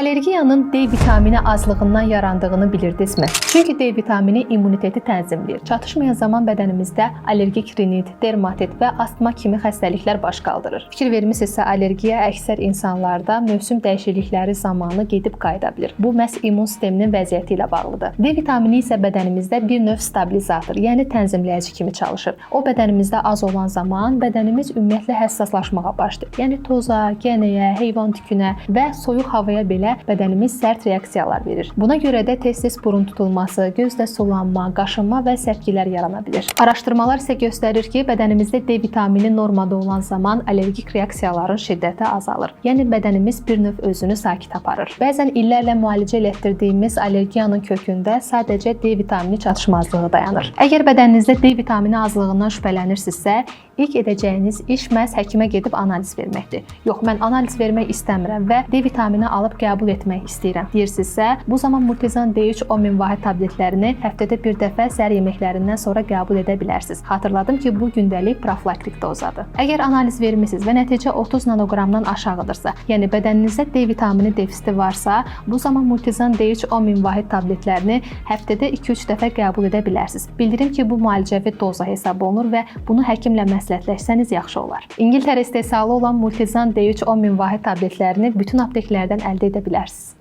Allergiyanın D vitamini azlığından yarandığını bilirdinizmi? Çünki D vitamini immuniteti tənzimləyir. Çatışmayan zaman bədənimizdə allergik rinit, dermatit və astma kimi xəstəliklər baş qaldırır. Fikir vermisinizsə, allergiya əksər insanlarda mövsüm dəyişiklikləri zamanı gedib qayıda bilir. Bu məhz immun sisteminin vəziyyəti ilə bağlıdır. D vitamini isə bədənimizdə bir növ stabilizator, yəni tənzimləyici kimi çalışır. O bədənimizdə az olan zaman bədənimiz ümumiyyətlə həssaslaşmağa başlayır. Yəni toza, gənəyə, heyvan tükünə və soyuq havaya belə bədənimiz sərt reaksiyalar verir. Buna görə də tez-tez burun tutulması, gözdə sulanma, qaşınma və səpkilər yarana bilir. Araşdırmalar isə göstərir ki, bədənimizdə D vitamini normada olan zaman allergik reaksiyaların şiddəti azalır. Yəni bədənimiz bir növ özünü sakit aparır. Bəzən illərlə müalicə elətdirdiyimiz allergiyanın kökündə sadəcə D vitamini çatışmazlığı dayanır. Əgər bədəninizdə D vitamini azlığından şübhələnirsinizsə, ilk edəcəyiniz iş məhz həkimə gedib analiz verməkdir. Yox, mən analiz vermək istəmirəm və D vitamini alıb qəbul etmək istəyirəm deyirsinizsə, bu zaman Multizan D3 10.000 vahid tabletlərini həftədə bir dəfə səhər yeməklərindən sonra qəbul edə bilərsiniz. Xatırladım ki, bu gündəlik profilaktik dozadır. Əgər analiz vermisiniz və nəticə 30 nanoqramdan aşağıdırsa, yəni bədəninizdə D vitamini defisiti varsa, bu zaman Multizan D3 10.000 vahid tabletlərini həftədə 2-3 dəfə qəbul edə bilərsiniz. Bildirim ki, bu müalicəvi doza hesab olunur və bunu həkimlə məsləhətləşsəniz yaxşı olar. İngiltərə istehsalı olan Multizan D3 10.000 vahid tabletlərini bütün apteklərdən əldə edə bilərsiniz.